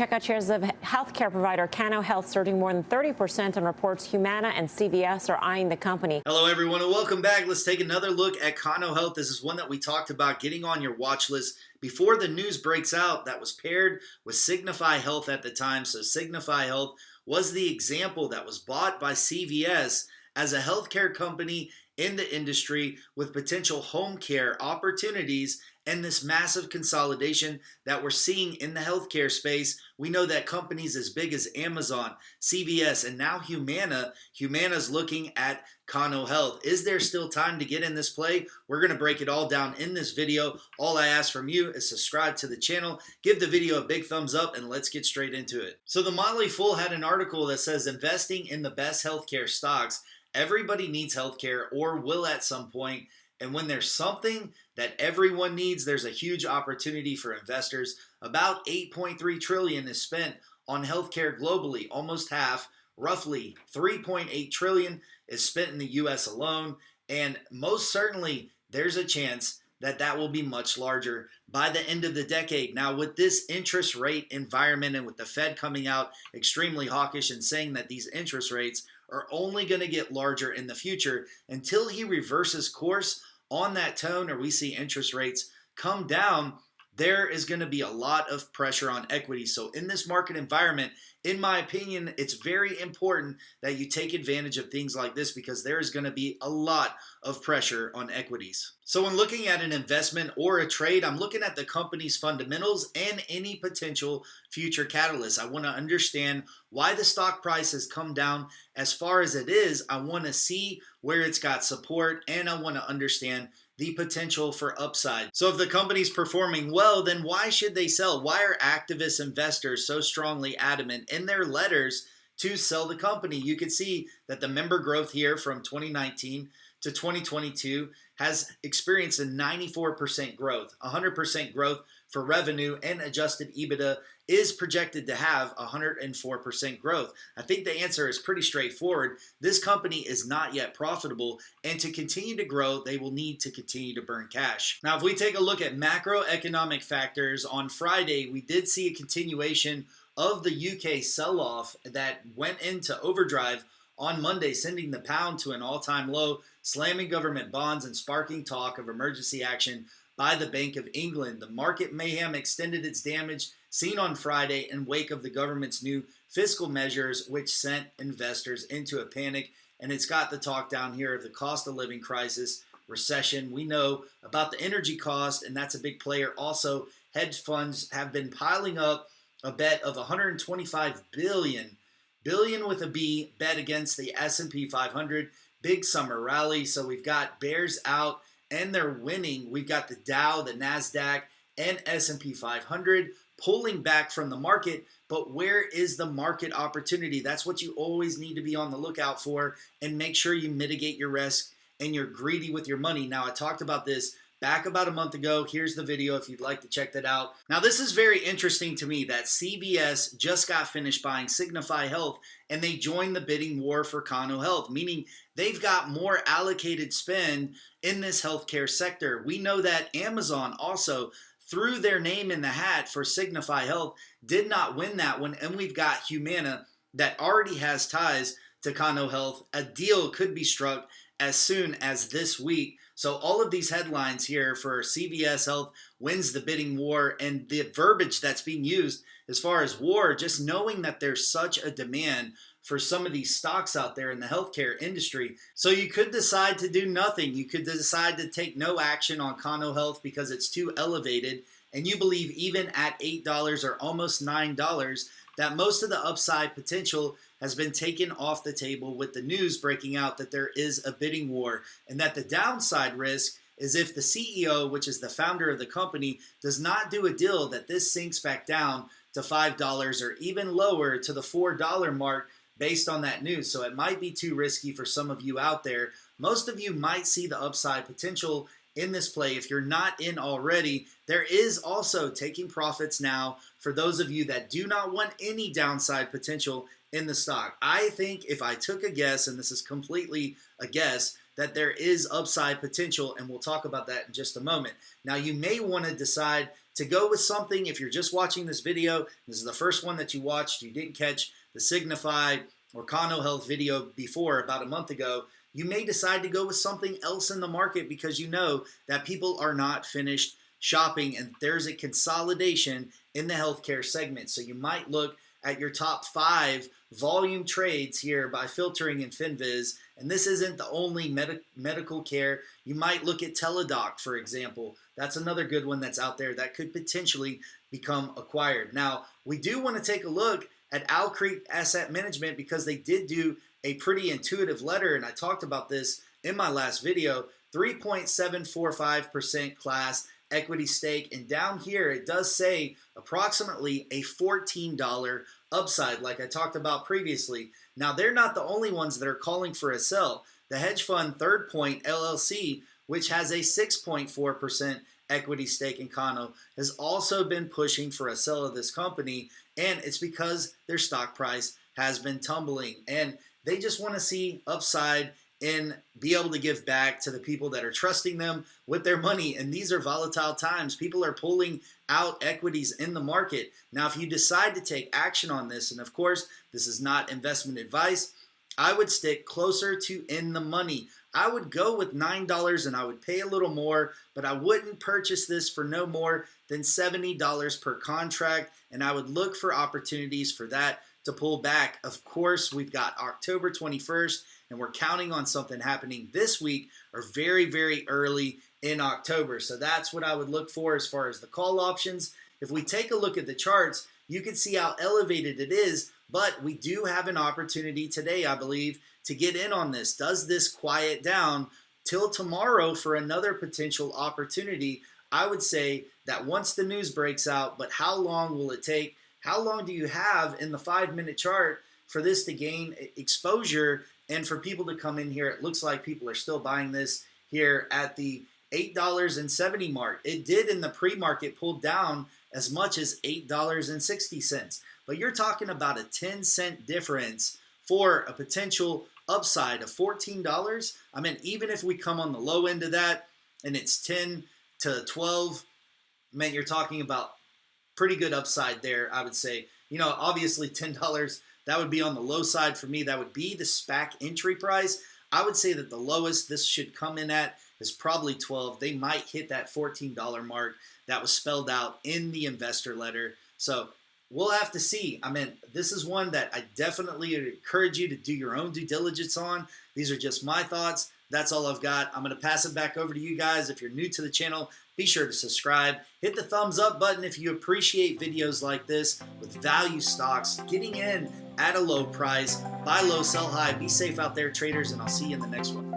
check out shares of healthcare provider Cano surging more than 30% on reports Humana and CVS are eyeing the company. Hello, everyone, and welcome back. Let's take another look at Cano Health. This is one that we talked about getting on your watch list before the news breaks out that was paired with Signify Health at the time. So Signify Health was the example that was bought by CVS as a healthcare company in the industry with potential home care opportunities and this massive consolidation that we're seeing in the healthcare space. We know that companies as big as Amazon, CVS, and now Humana's looking at Cano Health. Is there still time to get in this play? We're going to break it all down in this video. All I ask from you is subscribe to the channel, give the video a big thumbs up, and let's get straight into it. So the Motley Fool had an article that says investing in the best healthcare stocks. Everybody needs healthcare or will at some point. And when there's something that everyone needs, there's a huge opportunity for investors. About $8.3 trillion is spent on healthcare globally, almost half. Roughly $3.8 trillion is spent in the US alone. And most certainly, there's a chance that that will be much larger by the end of the decade. Now, with this interest rate environment and with the Fed coming out extremely hawkish and saying that these interest rates are only going to get larger in the future until he reverses course on that tone or we see interest rates come down, there is going to be a lot of pressure on equity. So in this market environment, in my opinion, it's very important that you take advantage of things like this because there is going to be a lot of pressure on equities. So when looking at an investment or a trade, I'm looking at the company's fundamentals and any potential future catalysts. I want to understand why the stock price has come down as far as it is. I want to see where it's got support, and I want to understand the potential for upside. So if the company's performing well, then why should they sell? Why are activist investors so strongly adamant in their letters to sell the company? You can see that the member growth here from 2019 to 2022 has experienced a 94% growth, 100% growth for revenue, and adjusted EBITDA is projected to have 104% growth. I think the answer is pretty straightforward. This company is not yet profitable, and to continue to grow, they will need to continue to burn cash. Now, if we take a look at macroeconomic factors, on Friday, we did see a continuation of the UK sell-off that went into overdrive on Monday, sending the pound to an all-time low, slamming government bonds and sparking talk of emergency action by the Bank of England. The market mayhem extended its damage seen on Friday in wake of the government's new fiscal measures, which sent investors into a panic. And it's got the talk down here of the cost of living crisis, recession. We know about the energy cost, and that's a big player. Also, hedge funds have been piling up a bet of 125 billion with a B, bet against the S&P 500. Big summer rally. So we've got bears out and they're winning. We've got the Dow, the NASDAQ, and S&P 500 pulling back from the market. But where is the market opportunity? That's what you always need to be on the lookout for, and make sure you mitigate your risk and you're greedy with your money. Now, I talked about this back about a month ago. Here's the video if you'd like to check that out. Now, this is very interesting to me that CVS just got finished buying Signify Health and they joined the bidding war for Cano Health, meaning they've got more allocated spend in this healthcare sector. We know that Amazon also threw their name in the hat for Signify Health, did not win that one, and we've got Humana that already has ties to Cano Health. A deal could be struck as soon as this week. So all of these headlines here for CVS Health wins the bidding war, and the verbiage that's being used as far as war, just knowing that there's such a demand for some of these stocks out there in the healthcare industry. So you could decide to do nothing. You could decide to take no action on Cano Health because it's too elevated, and you believe even at $8 or almost $9 that most of the upside potential has been taken off the table with the news breaking out that there is a bidding war, and that the downside risk is if the CEO, which is the founder of the company, does not do a deal, that this sinks back down to $5 or even lower to the $4 mark based on that news. So it might be too risky for some of you out there. Most of you might see the upside potential in this play. If you're not in already, there is also taking profits now for those of you that do not want any downside potential in the stock. I think if I took a guess, and this is completely a guess, that there is upside potential, and we'll talk about that in just a moment. Now, you may want to decide to go with something, if you're just watching this video, this is the first one that you watched, you didn't catch the Signify or Cano Health video before about a month ago, you may decide to go with something else in the market because you know that people are not finished shopping and there's a consolidation in the healthcare segment. So you might look at your top 5 volume trades here by filtering in FinViz, and this isn't the only medical care. You might look at Teladoc, for example. That's another good one that's out there that could potentially become acquired. Now, we do want to take a look at Owl Creek Asset Management because they did do a pretty intuitive letter, and I talked about this in my last video. 3.745% class equity stake, and down here it does say approximately a $14 upside like I talked about previously. Now, they're not the only ones that are calling for a sell. The hedge fund Third Point LLC, which has a 6.4% equity stake in Cano, has also been pushing for a sell of this company, and it's because their stock price has been tumbling and they just want to see upside and be able to give back to the people that are trusting them with their money. And these are volatile times. People are pulling out equities in the market. Now, if you decide to take action on this, and of course, this is not investment advice, I would stick closer to in the money. I would go with $9 and I would pay a little more, but I wouldn't purchase this for no more than $70 per contract. And I would look for opportunities for that to pull back. Of course, we've got October 21st, and we're counting on something happening this week or very, very early in October. So that's what I would look for as far as the call options. If we take a look at the charts, you can see how elevated it is, but we do have an opportunity today, I believe, to get in on this. Does this quiet down till tomorrow for another potential opportunity? I would say that once the news breaks out, but how long will it take? How long do you have in the 5-minute chart for this to gain exposure and for people to come in here? It looks like people are still buying this here at the $8.70 mark. It did in the pre-market pull down as much as $8.60. But you're talking about a 10-cent difference for a potential upside of $14. I mean, even if we come on the low end of that and it's 10 to 12, man, you're talking about pretty good upside there, I would say. You know, obviously $10, that would be on the low side for me. That would be the SPAC entry price. I would say that the lowest this should come in at is probably 12. They might hit that $14 mark that was spelled out in the investor letter. So we'll have to see. I mean, this is one that I definitely encourage you to do your own due diligence on. These are just my thoughts. That's all I've got. I'm going to pass it back over to you guys. If you're new to the channel, be sure to subscribe. Hit the thumbs up button if you appreciate videos like this with value stocks, getting in at a low price, buy low, sell high. Be safe out there, traders, and I'll see you in the next one.